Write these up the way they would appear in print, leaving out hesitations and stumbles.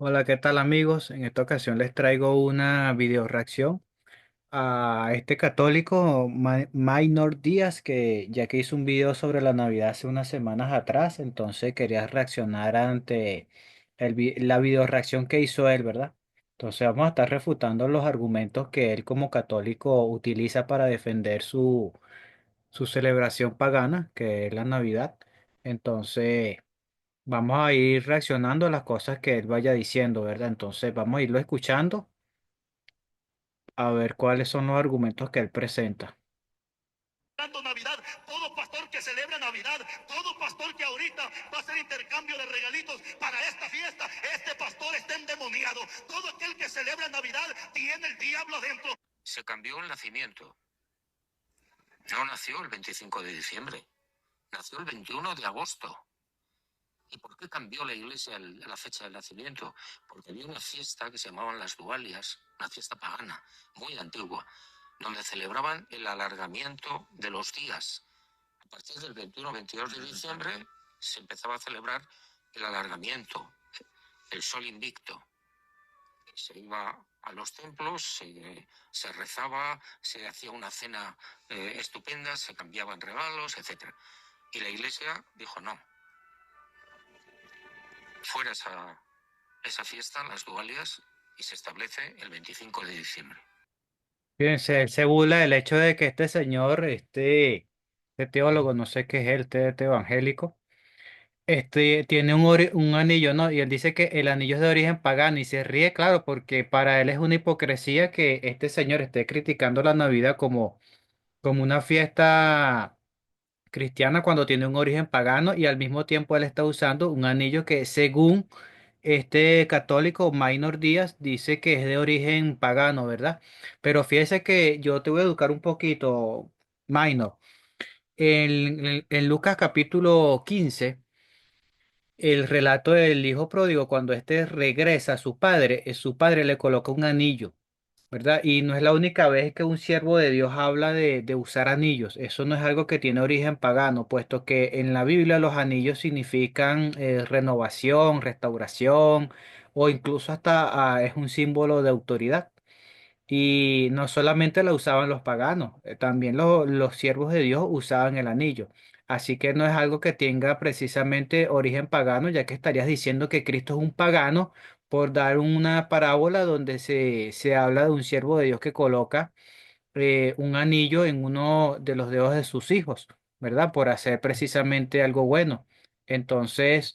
Hola, ¿qué tal amigos? En esta ocasión les traigo una video reacción a este católico Minor Díaz, que ya que hizo un video sobre la Navidad hace unas semanas atrás, entonces quería reaccionar ante la video reacción que hizo él, ¿verdad? Entonces vamos a estar refutando los argumentos que él como católico utiliza para defender su celebración pagana, que es la Navidad. Entonces... Vamos a ir reaccionando a las cosas que él vaya diciendo, ¿verdad? Entonces vamos a irlo escuchando a ver cuáles son los argumentos que él presenta. Navidad, todo pastor que celebra Navidad, todo pastor que ahorita va a hacer intercambio de regalitos para esta fiesta, este pastor está endemoniado. Todo aquel que celebra Navidad tiene el diablo adentro. Se cambió el nacimiento. No nació el 25 de diciembre, nació el 21 de agosto. ¿Y por qué cambió la iglesia la fecha del nacimiento? Porque había una fiesta que se llamaban las Dualias, una fiesta pagana, muy antigua, donde celebraban el alargamiento de los días. A partir del 21-22 de diciembre se empezaba a celebrar el alargamiento, el sol invicto. Se iba a los templos, se rezaba, se hacía una cena estupenda, se cambiaban regalos, etc. Y la iglesia dijo no. Fuera esa fiesta, las Dualias, y se establece el 25 de diciembre. Fíjense, él se burla del hecho de que este señor, este teólogo, no sé qué es él, este evangélico, tiene un anillo, ¿no? Y él dice que el anillo es de origen pagano y se ríe, claro, porque para él es una hipocresía que este señor esté criticando la Navidad como una fiesta cristiana cuando tiene un origen pagano y al mismo tiempo él está usando un anillo que según este católico Minor Díaz dice que es de origen pagano, ¿verdad? Pero fíjese que yo te voy a educar un poquito, Minor. En Lucas capítulo 15, el relato del hijo pródigo, cuando éste regresa a su padre le coloca un anillo. ¿Verdad? Y no es la única vez que un siervo de Dios habla de usar anillos. Eso no es algo que tiene origen pagano, puesto que en la Biblia los anillos significan renovación, restauración o incluso hasta es un símbolo de autoridad. Y no solamente la usaban los paganos, también los siervos de Dios usaban el anillo. Así que no es algo que tenga precisamente origen pagano, ya que estarías diciendo que Cristo es un pagano por dar una parábola donde se habla de un siervo de Dios que coloca un anillo en uno de los dedos de sus hijos, ¿verdad? Por hacer precisamente algo bueno. Entonces...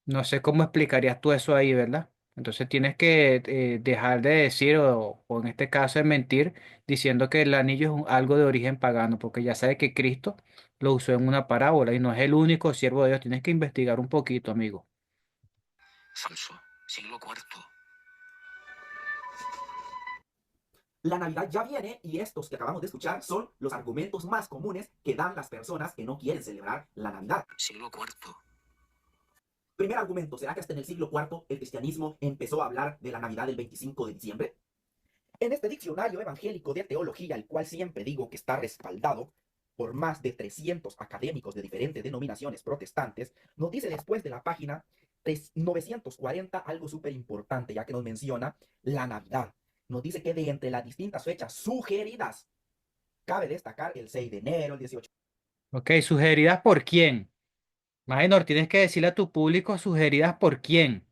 No sé cómo explicarías tú eso ahí, ¿verdad? Entonces tienes que dejar de decir, o en este caso de mentir, diciendo que el anillo es algo de origen pagano, porque ya sabes que Cristo lo usó en una parábola y no es el único siervo de Dios. Tienes que investigar un poquito, amigo. Falso, siglo cuarto. La Navidad ya viene y estos que acabamos de escuchar son los argumentos más comunes que dan las personas que no quieren celebrar la Navidad. Siglo cuarto. Primer argumento, ¿será que hasta en el siglo cuarto el cristianismo empezó a hablar de la Navidad del 25 de diciembre? En este diccionario evangélico de teología, el cual siempre digo que está respaldado por más de 300 académicos de diferentes denominaciones protestantes, nos dice después de la página 940 algo súper importante, ya que nos menciona la Navidad. Nos dice que de entre las distintas fechas sugeridas, cabe destacar el 6 de enero, el 18. Ok, ¿sugeridas por quién? Maynor, tienes que decirle a tu público sugeridas por quién.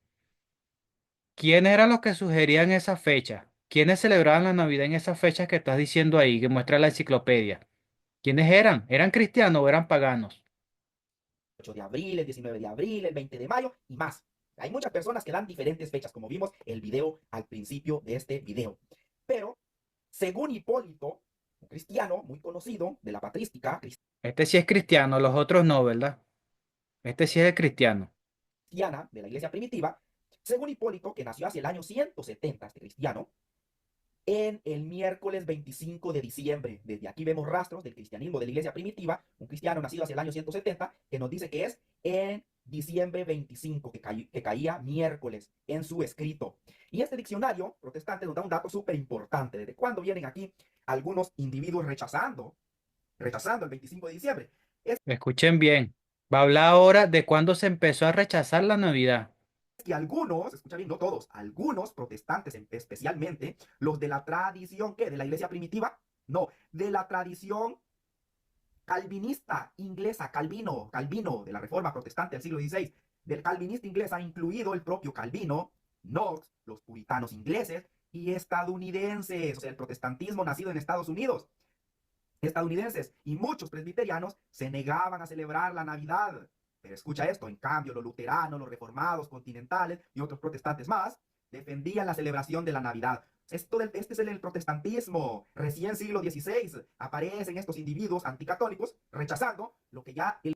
¿Quiénes eran los que sugerían esa fecha? ¿Quiénes celebraban la Navidad en esas fechas que estás diciendo ahí, que muestra la enciclopedia? ¿Quiénes eran? ¿Eran cristianos o eran paganos? 8 de abril, el 19 de abril, el 20 de mayo y más. Hay muchas personas que dan diferentes fechas, como vimos el video al principio de este video. Pero, según Hipólito, un cristiano muy conocido de la patrística Este sí es cristiano, los otros no, ¿verdad? Este sí es el cristiano. cristiana de la iglesia primitiva, según Hipólito, que nació hacia el año 170, este cristiano, en el miércoles 25 de diciembre. Desde aquí vemos rastros del cristianismo de la iglesia primitiva, un cristiano nacido hacia el año 170, que nos dice que es en diciembre 25, que caía miércoles en su escrito. Y este diccionario protestante nos da un dato súper importante. ¿Desde cuándo vienen aquí algunos individuos rechazando el 25 de diciembre? Escuchen bien. Va a hablar ahora de cuándo se empezó a rechazar la Navidad. que algunos, escucha bien, no todos, algunos protestantes especialmente, los de la tradición, ¿qué? ¿De la iglesia primitiva? No, de la tradición calvinista inglesa, Calvino, de la Reforma Protestante del siglo XVI, del calvinista inglés ha incluido el propio Calvino, Knox, los puritanos ingleses y estadounidenses, o sea, el protestantismo nacido en Estados Unidos, estadounidenses y muchos presbiterianos se negaban a celebrar la Navidad. Pero escucha esto, en cambio los luteranos, los reformados, continentales y otros protestantes más defendían la celebración de la Navidad. Este es el protestantismo. Recién siglo XVI aparecen estos individuos anticatólicos rechazando lo que ya el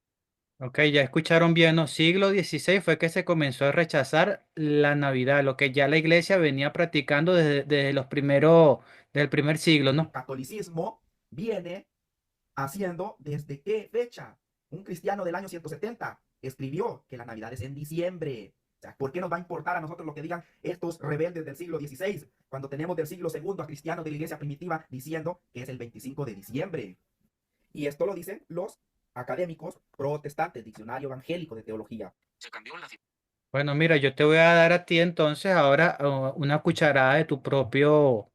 Ok, ya escucharon bien, ¿no? Siglo XVI fue que se comenzó a rechazar la Navidad, lo que ya la iglesia venía practicando desde los primeros, desde el primer siglo, ¿no? catolicismo viene haciendo desde qué fecha. Un cristiano del año 170 escribió que la Navidad es en diciembre. O sea, ¿por qué nos va a importar a nosotros lo que digan estos rebeldes del siglo XVI cuando tenemos del siglo segundo a cristianos de la iglesia primitiva diciendo que es el 25 de diciembre? Y esto lo dicen los académicos protestantes, diccionario evangélico de teología. Se cambió la... Bueno, mira, yo te voy a dar a ti entonces ahora una cucharada de tu propio,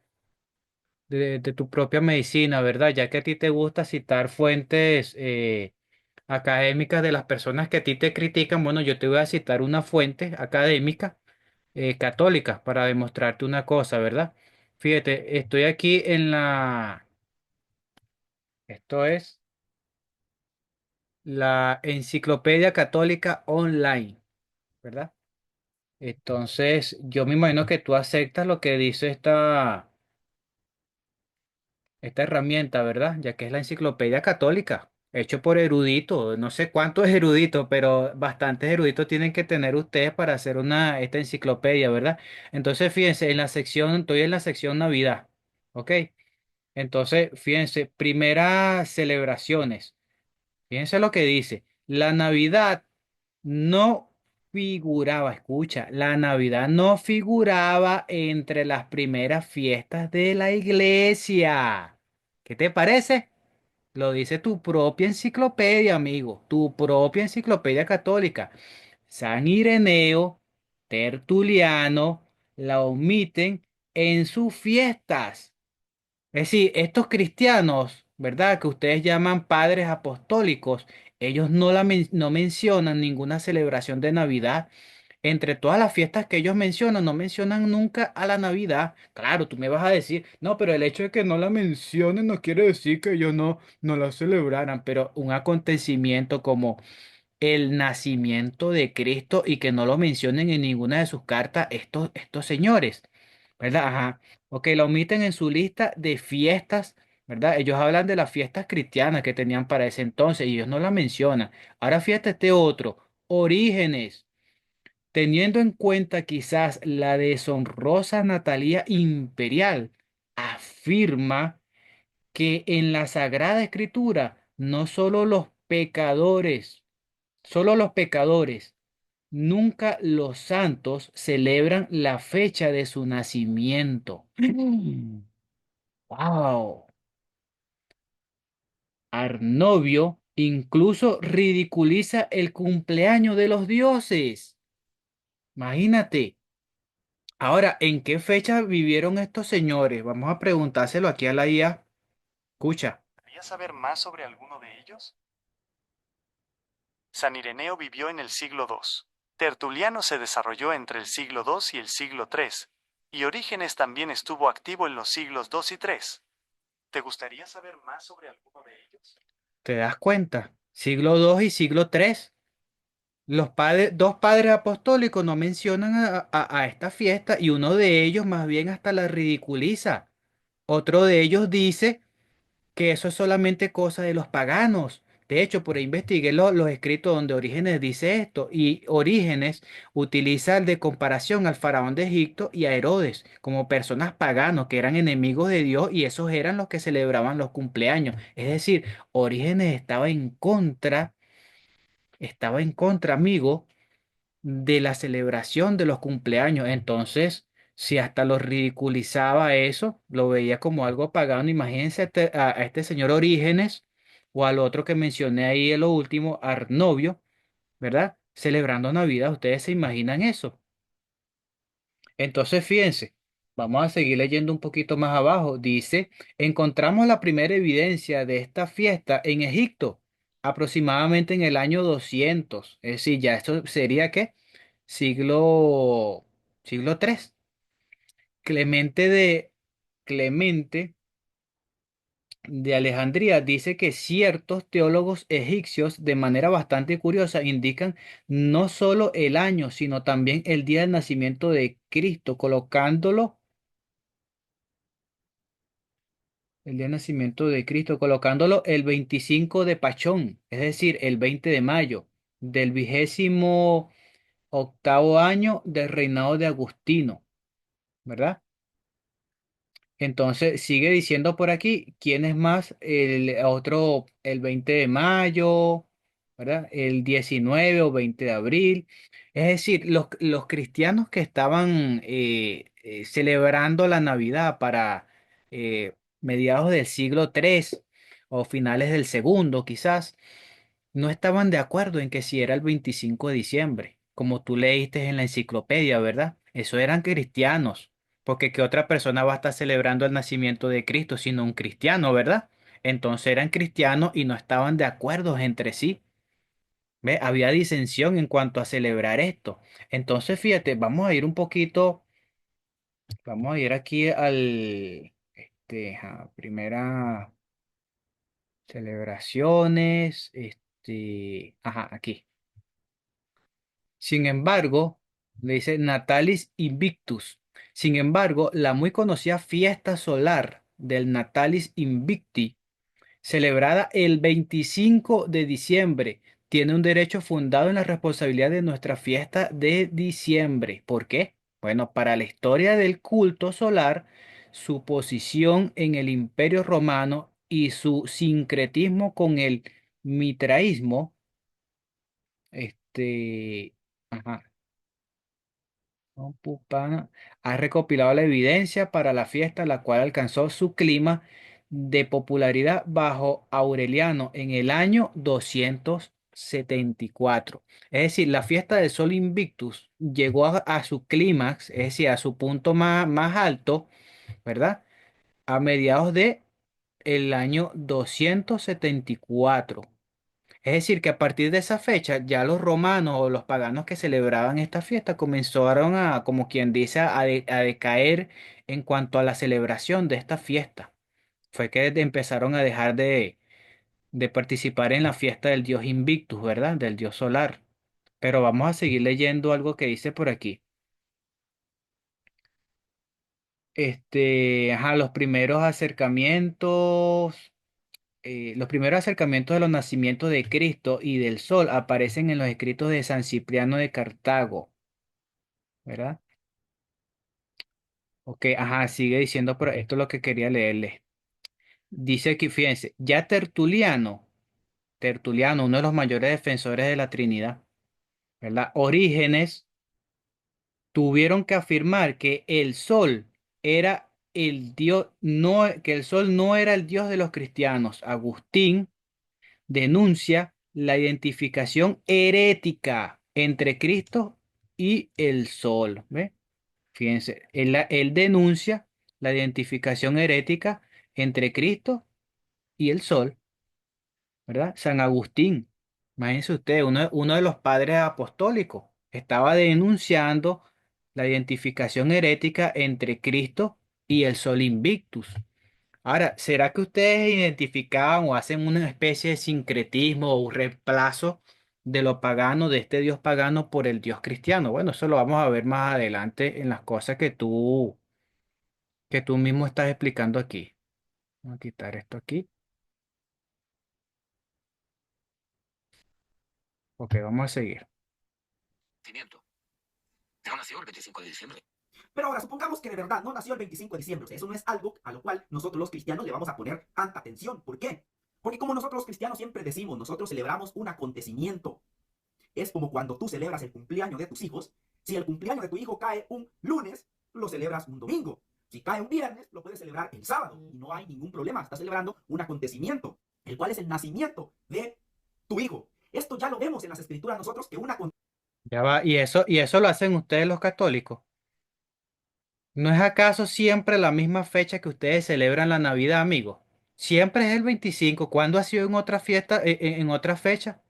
de tu propia medicina, ¿verdad? Ya que a ti te gusta citar fuentes académicas de las personas que a ti te critican, bueno, yo te voy a citar una fuente académica católica para demostrarte una cosa, ¿verdad? Fíjate, estoy aquí en esto es la Enciclopedia Católica Online, ¿verdad? Entonces, yo me imagino que tú aceptas lo que dice esta herramienta, ¿verdad? Ya que es la Enciclopedia Católica, hecho por eruditos, no sé cuántos eruditos, pero bastantes eruditos tienen que tener ustedes para hacer esta enciclopedia, ¿verdad? Entonces, fíjense, estoy en la sección Navidad, ¿ok? Entonces, fíjense, primeras celebraciones. Fíjense lo que dice. La Navidad no figuraba, escucha, la Navidad no figuraba entre las primeras fiestas de la iglesia. ¿Qué te parece? Lo dice tu propia enciclopedia, amigo, tu propia enciclopedia católica. San Ireneo, Tertuliano, la omiten en sus fiestas. Es decir, estos cristianos, ¿verdad? Que ustedes llaman padres apostólicos, ellos no mencionan ninguna celebración de Navidad. Entre todas las fiestas que ellos mencionan, no mencionan nunca a la Navidad. Claro, tú me vas a decir, no, pero el hecho de que no la mencionen no quiere decir que ellos no la celebraran, pero un acontecimiento como el nacimiento de Cristo y que no lo mencionen en ninguna de sus cartas estos señores, ¿verdad? Ajá. Ok, la omiten en su lista de fiestas, ¿verdad? Ellos hablan de las fiestas cristianas que tenían para ese entonces y ellos no la mencionan. Ahora fíjate este otro, Orígenes, teniendo en cuenta quizás la deshonrosa natalía imperial, afirma que en la Sagrada Escritura no solo los pecadores, nunca los santos celebran la fecha de su nacimiento. ¡Wow! Arnovio incluso ridiculiza el cumpleaños de los dioses. Imagínate. Ahora, ¿en qué fecha vivieron estos señores? Vamos a preguntárselo aquí a la IA. Escucha. ¿Querías saber más sobre alguno de ellos? San Ireneo vivió en el siglo II. Tertuliano se desarrolló entre el siglo II y el siglo III, y Orígenes también estuvo activo en los siglos II y III. ¿Te gustaría saber más sobre alguno de ellos? ¿Te das cuenta? Siglo II y siglo III. Dos padres apostólicos no mencionan a esta fiesta y uno de ellos más bien hasta la ridiculiza. Otro de ellos dice que eso es solamente cosa de los paganos. De hecho, por ahí investigué los escritos donde Orígenes dice esto y Orígenes utiliza el de comparación al faraón de Egipto y a Herodes como personas paganos que eran enemigos de Dios y esos eran los que celebraban los cumpleaños. Es decir, Orígenes estaba en contra, amigo, de la celebración de los cumpleaños. Entonces, si hasta lo ridiculizaba eso, lo veía como algo pagano, imagínense a este señor Orígenes o al otro que mencioné ahí en lo último, Arnovio, ¿verdad? Celebrando Navidad, ¿ustedes se imaginan eso? Entonces, fíjense, vamos a seguir leyendo un poquito más abajo. Dice, encontramos la primera evidencia de esta fiesta en Egipto, aproximadamente en el año 200. Es decir, ya esto sería ¿qué? Siglo, siglo III. Clemente de, Clemente de Alejandría dice que ciertos teólogos egipcios, de manera bastante curiosa, indican no solo el año, sino también el día del nacimiento de Cristo, el día del nacimiento de Cristo, colocándolo el 25 de Pachón, es decir, el 20 de mayo del 28º año del reinado de Agustino, ¿verdad? Entonces sigue diciendo por aquí quién es más el otro, el 20 de mayo, ¿verdad? El 19 o 20 de abril. Es decir, los cristianos que estaban celebrando la Navidad para mediados del siglo III o finales del segundo, quizás no estaban de acuerdo en que si era el 25 de diciembre, como tú leíste en la enciclopedia, ¿verdad? Eso eran cristianos, porque ¿qué otra persona va a estar celebrando el nacimiento de Cristo sino un cristiano, ¿verdad? Entonces eran cristianos y no estaban de acuerdo entre sí. ¿Ve? Había disensión en cuanto a celebrar esto. Entonces, fíjate, vamos a ir un poquito, vamos a ir aquí a primera celebraciones, aquí. Sin embargo, le dice Natalis Invictus. Sin embargo, la muy conocida fiesta solar del Natalis Invicti, celebrada el 25 de diciembre, tiene un derecho fundado en la responsabilidad de nuestra fiesta de diciembre. ¿Por qué? Bueno, para la historia del culto solar, su posición en el Imperio Romano y su sincretismo con el mitraísmo, este, ajá, no, Pupana ha recopilado la evidencia para la fiesta, la cual alcanzó su clima de popularidad bajo Aureliano en el año 274. Es decir, la fiesta del Sol Invictus llegó a su clímax, es decir, a su punto más alto, ¿verdad? A mediados de el año 274. Es decir, que a partir de esa fecha ya los romanos o los paganos que celebraban esta fiesta comenzaron a, como quien dice, a decaer en cuanto a la celebración de esta fiesta. Fue que empezaron a dejar de participar en la fiesta del dios Invictus, ¿verdad? Del dios solar. Pero vamos a seguir leyendo algo que dice por aquí. Los primeros acercamientos de los nacimientos de Cristo y del Sol aparecen en los escritos de San Cipriano de Cartago, ¿verdad? Ok, sigue diciendo, pero esto es lo que quería leerle. Dice aquí, fíjense, ya Tertuliano, uno de los mayores defensores de la Trinidad, ¿verdad? Orígenes tuvieron que afirmar que el Sol era el Dios, no, que el Sol no era el Dios de los cristianos. Agustín denuncia la identificación herética entre Cristo y el Sol. ¿Ve? Fíjense, él denuncia la identificación herética entre Cristo y el Sol, ¿verdad? San Agustín, imagínense usted, uno de los padres apostólicos, estaba denunciando la identificación herética entre Cristo y el Sol Invictus. Ahora, ¿será que ustedes identificaban o hacen una especie de sincretismo o un reemplazo de lo pagano, de este dios pagano por el dios cristiano? Bueno, eso lo vamos a ver más adelante en las cosas que tú mismo estás explicando aquí. Vamos a quitar esto aquí. Ok, vamos a seguir. Nacimiento. No nació el 25 de diciembre. Pero ahora, supongamos que de verdad no nació el 25 de diciembre. O sea, eso no es algo a lo cual nosotros los cristianos le vamos a poner tanta atención. ¿Por qué? Porque como nosotros los cristianos siempre decimos, nosotros celebramos un acontecimiento. Es como cuando tú celebras el cumpleaños de tus hijos. Si el cumpleaños de tu hijo cae un lunes, lo celebras un domingo. Si cae un viernes, lo puedes celebrar el sábado. Y no hay ningún problema. Estás celebrando un acontecimiento, el cual es el nacimiento de tu hijo. Esto ya lo vemos en las escrituras nosotros que una... Ya va, y eso lo hacen ustedes los católicos. ¿No es acaso siempre la misma fecha que ustedes celebran la Navidad, amigos? Siempre es el 25. ¿Cuándo ha sido en otra fiesta, en otra fecha?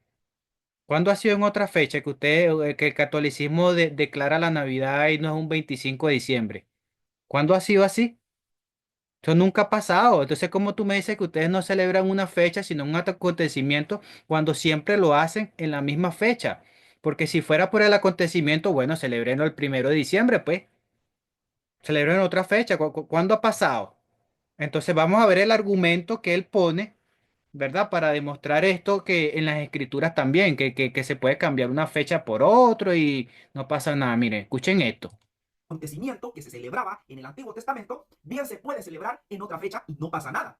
¿Cuándo ha sido en otra fecha que que el catolicismo declara la Navidad y no es un 25 de diciembre? ¿Cuándo ha sido así? Eso nunca ha pasado. Entonces, ¿cómo tú me dices que ustedes no celebran una fecha, sino un acontecimiento cuando siempre lo hacen en la misma fecha? Porque si fuera por el acontecimiento, bueno, celebrenlo el 1 de diciembre, pues. Celebren otra fecha. ¿Cuándo ha pasado? Entonces, vamos a ver el argumento que él pone, ¿verdad? Para demostrar esto que en las escrituras también, que se puede cambiar una fecha por otro y no pasa nada. Miren, escuchen esto. Acontecimiento que se celebraba en el Antiguo Testamento, bien se puede celebrar en otra fecha y no pasa nada.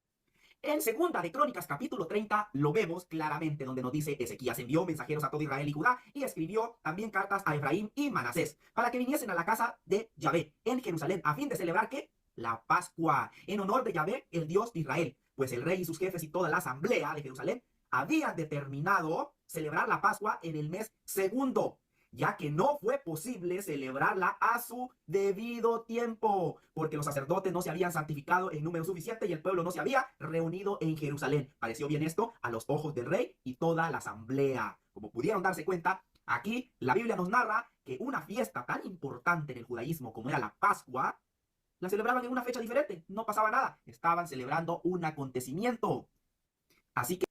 En segunda de Crónicas capítulo 30 lo vemos claramente donde nos dice Ezequías envió mensajeros a todo Israel y Judá y escribió también cartas a Efraín y Manasés para que viniesen a la casa de Yahvé en Jerusalén a fin de celebrar ¿qué? La Pascua en honor de Yahvé, el Dios de Israel, pues el rey y sus jefes y toda la asamblea de Jerusalén habían determinado celebrar la Pascua en el mes segundo, ya que no fue posible celebrarla a su debido tiempo, porque los sacerdotes no se habían santificado en número suficiente y el pueblo no se había reunido en Jerusalén. Pareció bien esto a los ojos del rey y toda la asamblea. Como pudieron darse cuenta, aquí la Biblia nos narra que una fiesta tan importante en el judaísmo como era la Pascua, la celebraban en una fecha diferente, no pasaba nada, estaban celebrando un acontecimiento. Así que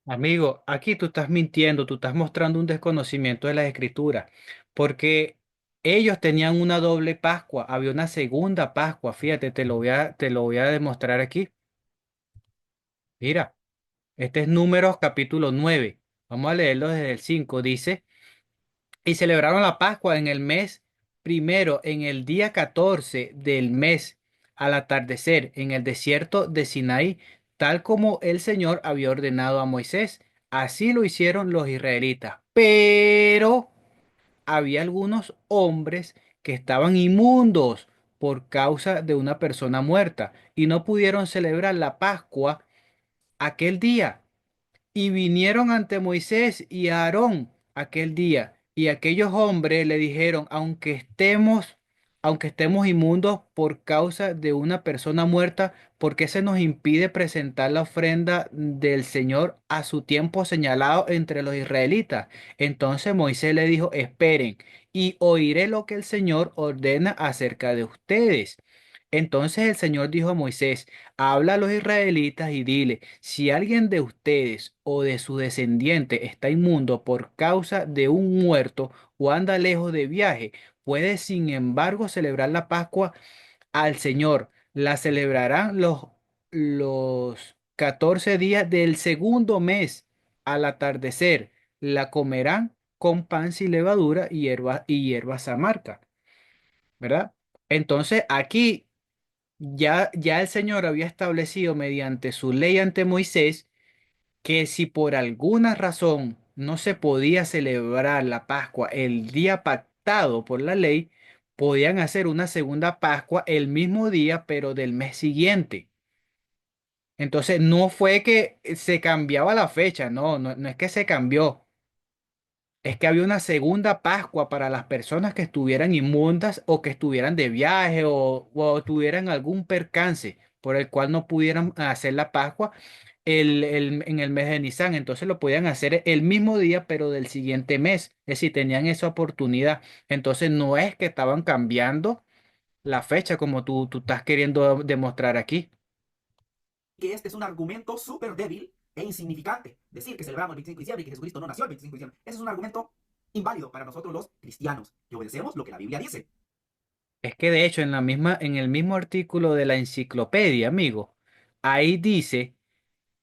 Amigo, aquí tú estás mintiendo, tú estás mostrando un desconocimiento de las escrituras, porque ellos tenían una doble Pascua, había una segunda Pascua, fíjate, te lo voy a demostrar aquí. Mira, este es Números capítulo 9. Vamos a leerlo desde el 5. Dice, y celebraron la Pascua en el mes primero, en el día 14 del mes, al atardecer, en el desierto de Sinaí, tal como el Señor había ordenado a Moisés. Así lo hicieron los israelitas. Pero había algunos hombres que estaban inmundos por causa de una persona muerta y no pudieron celebrar la Pascua aquel día. Y vinieron ante Moisés y a Aarón aquel día, y aquellos hombres le dijeron, aunque estemos inmundos por causa de una persona muerta, ¿por qué se nos impide presentar la ofrenda del Señor a su tiempo señalado entre los israelitas? Entonces Moisés le dijo, esperen, y oiré lo que el Señor ordena acerca de ustedes. Entonces el Señor dijo a Moisés, habla a los israelitas y dile, si alguien de ustedes o de su descendiente está inmundo por causa de un muerto o anda lejos de viaje, puede sin embargo celebrar la Pascua al Señor. La celebrarán los 14 días del segundo mes al atardecer. La comerán con pan sin levadura y hierbas amargas, ¿verdad? Entonces aquí ya el Señor había establecido mediante su ley ante Moisés que si por alguna razón no se podía celebrar la Pascua el día pactado por la ley, podían hacer una segunda Pascua el mismo día, pero del mes siguiente. Entonces no fue que se cambiaba la fecha, no es que se cambió. Es que había una segunda Pascua para las personas que estuvieran inmundas o que estuvieran de viaje o tuvieran algún percance por el cual no pudieran hacer la Pascua en el mes de Nisan. Entonces lo podían hacer el mismo día, pero del siguiente mes. Es decir, tenían esa oportunidad. Entonces no es que estaban cambiando la fecha como tú estás queriendo demostrar aquí. que este es un argumento súper débil e insignificante. Decir que celebramos el 25 de diciembre y que Jesucristo no nació el 25 de diciembre. Ese es un argumento inválido para nosotros los cristianos, que obedecemos lo que la Biblia dice. Es que de hecho en el mismo artículo de la enciclopedia, amigo, ahí dice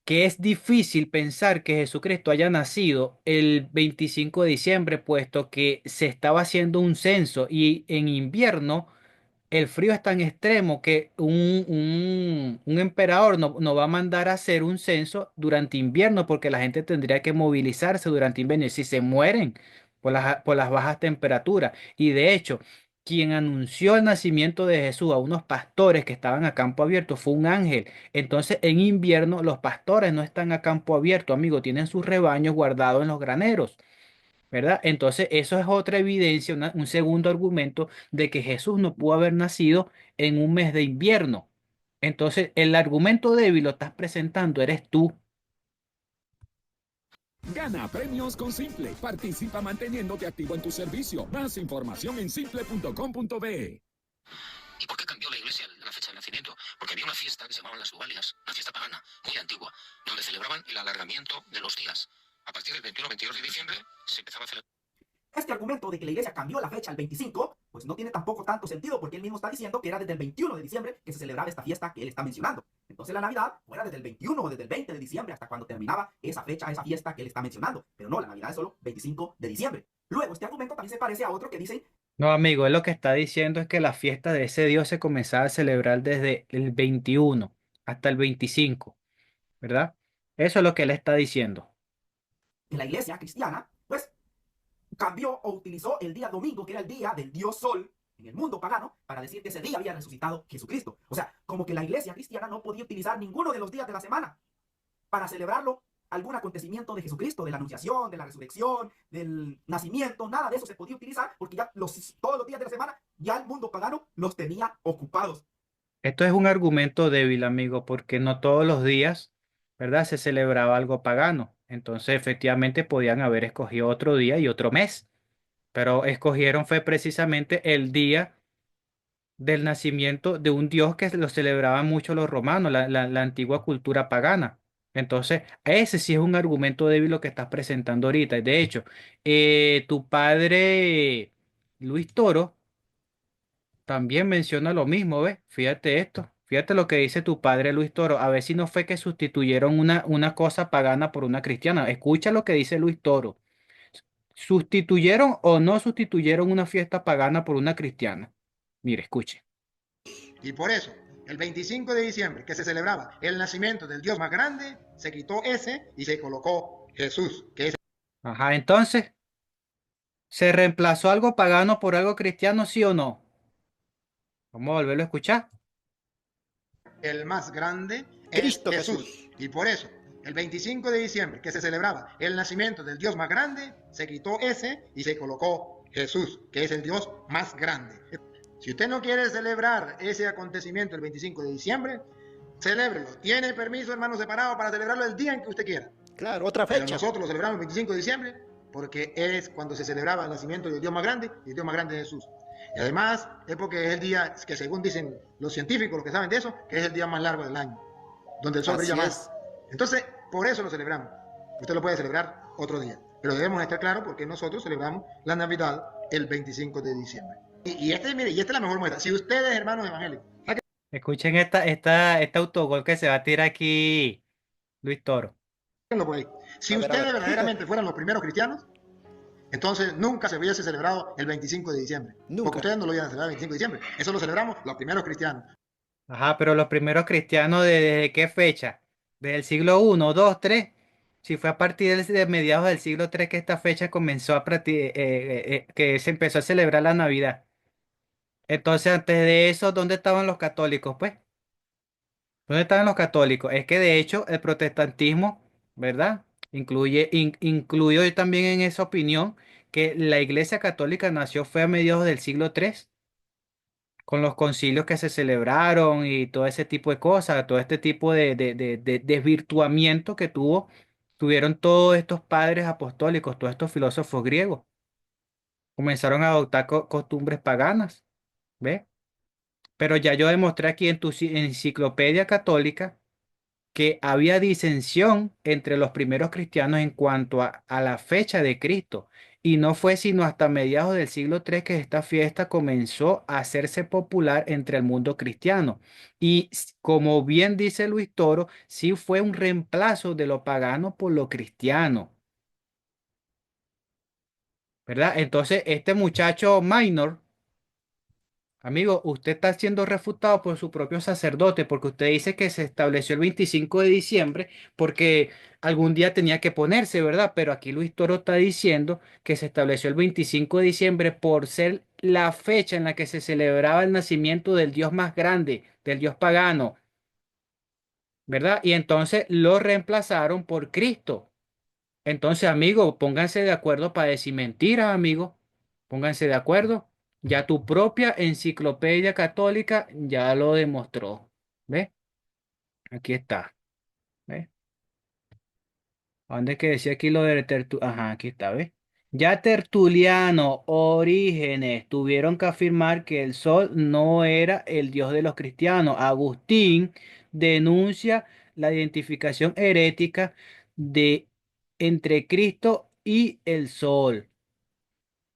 que es difícil pensar que Jesucristo haya nacido el 25 de diciembre, puesto que se estaba haciendo un censo y en invierno el frío es tan extremo que un emperador no va a mandar a hacer un censo durante invierno porque la gente tendría que movilizarse durante invierno y si se mueren por las bajas temperaturas. Y de hecho, quien anunció el nacimiento de Jesús a unos pastores que estaban a campo abierto fue un ángel. Entonces, en invierno los pastores no están a campo abierto, amigo, tienen sus rebaños guardados en los graneros. ¿verdad? Entonces, eso es otra evidencia, un segundo argumento de que Jesús no pudo haber nacido en un mes de invierno. Entonces, el argumento débil lo estás presentando, eres tú. Gana premios con Simple. Participa manteniéndote activo en tu servicio. Más información en simple.com.be. ¿Y por qué cambió la iglesia la fecha de nacimiento? Porque había una fiesta que se llamaban las Duvalias, una fiesta pagana, muy antigua, donde celebraban el alargamiento de los días. A partir del 21 o 22 de diciembre se empezaba a celebrar. Este argumento de que la iglesia cambió la fecha al 25, pues no tiene tampoco tanto sentido porque él mismo está diciendo que era desde el 21 de diciembre que se celebraba esta fiesta que él está mencionando. Entonces la Navidad fuera desde el 21 o desde el 20 de diciembre hasta cuando terminaba esa fecha, esa fiesta que él está mencionando. Pero no, la Navidad es solo 25 de diciembre. Luego, este argumento también se parece a otro que dice No, amigo, él lo que está diciendo es que la fiesta de ese Dios se comenzaba a celebrar desde el 21 hasta el 25, ¿verdad? Eso es lo que él está diciendo. que la iglesia cristiana, pues cambió o utilizó el día domingo, que era el día del dios Sol en el mundo pagano, para decir que ese día había resucitado Jesucristo. O sea, como que la iglesia cristiana no podía utilizar ninguno de los días de la semana para celebrarlo algún acontecimiento de Jesucristo, de la anunciación, de la resurrección, del nacimiento, nada de eso se podía utilizar porque ya todos los días de la semana ya el mundo pagano los tenía ocupados. Esto es un argumento débil, amigo, porque no todos los días, ¿verdad? Se celebraba algo pagano. Entonces, efectivamente, podían haber escogido otro día y otro mes, pero escogieron fue precisamente el día del nacimiento de un dios que lo celebraban mucho los romanos, la antigua cultura pagana. Entonces, ese sí es un argumento débil lo que estás presentando ahorita. De hecho, tu padre Luis Toro también menciona lo mismo, ¿ves? Fíjate esto. Fíjate lo que dice tu padre Luis Toro. A ver si no fue que sustituyeron una cosa pagana por una cristiana. Escucha lo que dice Luis Toro. ¿Sustituyeron o no sustituyeron una fiesta pagana por una cristiana? Mire, escuche. Y por eso, el 25 de diciembre, que se celebraba el nacimiento del Dios más grande, se quitó ese y se colocó Jesús, que es Ajá, entonces, ¿se reemplazó algo pagano por algo cristiano, sí o no? Vamos a volverlo a escuchar. el más grande, es Cristo Jesús. Jesús. Y por eso, el 25 de diciembre, que se celebraba el nacimiento del Dios más grande, se quitó ese y se colocó Jesús, que es el Dios más grande. Si usted no quiere celebrar ese acontecimiento el 25 de diciembre, celébrelo. Tiene permiso, hermano separado, para celebrarlo el día en que usted quiera. Claro, otra Pero fecha. nosotros lo celebramos el 25 de diciembre porque es cuando se celebraba el nacimiento del Dios más grande, y el Dios más grande es Jesús. Y además es porque es el día que, según dicen los científicos, los que saben de eso, que es el día más largo del año, donde el sol Así brilla es. más. Entonces, por eso lo celebramos. Usted lo puede celebrar otro día, pero debemos estar claros porque nosotros celebramos la Navidad el 25 de diciembre. Mire, y esta es la mejor muestra. Si ustedes, hermanos evangélicos, Escuchen este autogol que se va a tirar aquí Luis Toro. sáquenlo por ahí. Si A ustedes ver. verdaderamente fueran los primeros cristianos, entonces nunca se hubiese celebrado el 25 de diciembre. Nunca. Porque ustedes no lo iban a celebrar el 25 de diciembre. Eso lo celebramos los primeros cristianos. Ajá, pero los primeros cristianos, ¿desde qué fecha? ¿Desde el siglo I, II, III? Si fue a partir de mediados del siglo III que esta fecha comenzó que se empezó a celebrar la Navidad. Entonces, antes de eso, ¿dónde estaban los católicos, pues? ¿Dónde estaban los católicos? Es que de hecho el protestantismo, ¿verdad? Incluyo yo también en esa opinión que la Iglesia Católica nació fue a mediados del siglo III, con los concilios que se celebraron y todo ese tipo de cosas, todo este tipo de desvirtuamiento que tuvieron todos estos padres apostólicos, todos estos filósofos griegos. Comenzaron a adoptar costumbres paganas, ¿ves? Pero ya yo demostré aquí en tu enciclopedia católica que había disensión entre los primeros cristianos en cuanto a la fecha de Cristo. Y no fue sino hasta mediados del siglo III que esta fiesta comenzó a hacerse popular entre el mundo cristiano. Y como bien dice Luis Toro, sí fue un reemplazo de lo pagano por lo cristiano, ¿verdad? Entonces, este muchacho Minor, amigo, usted está siendo refutado por su propio sacerdote porque usted dice que se estableció el 25 de diciembre porque algún día tenía que ponerse, ¿verdad? Pero aquí Luis Toro está diciendo que se estableció el 25 de diciembre por ser la fecha en la que se celebraba el nacimiento del Dios más grande, del Dios pagano, ¿verdad? Y entonces lo reemplazaron por Cristo. Entonces, amigo, pónganse de acuerdo para decir mentiras, amigo. Pónganse de acuerdo. Ya tu propia enciclopedia católica ya lo demostró. ¿Ves? Aquí está. ¿Ves? ¿A ¿Dónde es que decía aquí lo de Tertuliano? Ajá, aquí está, ¿ves? Ya Tertuliano, Orígenes tuvieron que afirmar que el sol no era el dios de los cristianos. Agustín denuncia la identificación herética de entre Cristo y el sol.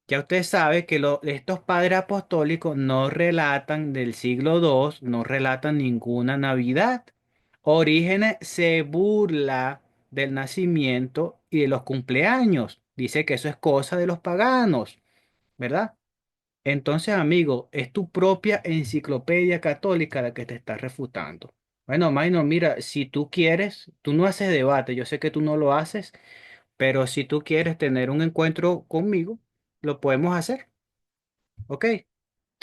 Ya usted sabe que estos padres apostólicos no relatan del siglo II, no relatan ninguna Navidad. Orígenes se burla del nacimiento y de los cumpleaños. Dice que eso es cosa de los paganos, ¿verdad? Entonces, amigo, es tu propia enciclopedia católica la que te está refutando. Bueno, Maino, mira, si tú quieres, tú no haces debate, yo sé que tú no lo haces, pero si tú quieres tener un encuentro conmigo, lo podemos hacer, ¿ok?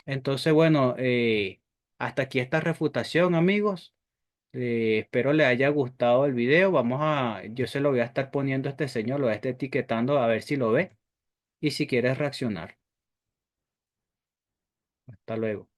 Entonces, bueno, hasta aquí esta refutación, amigos. Espero le haya gustado el video. Yo se lo voy a estar poniendo a este señor, lo voy a estar etiquetando a ver si lo ve y si quieres reaccionar. Hasta luego.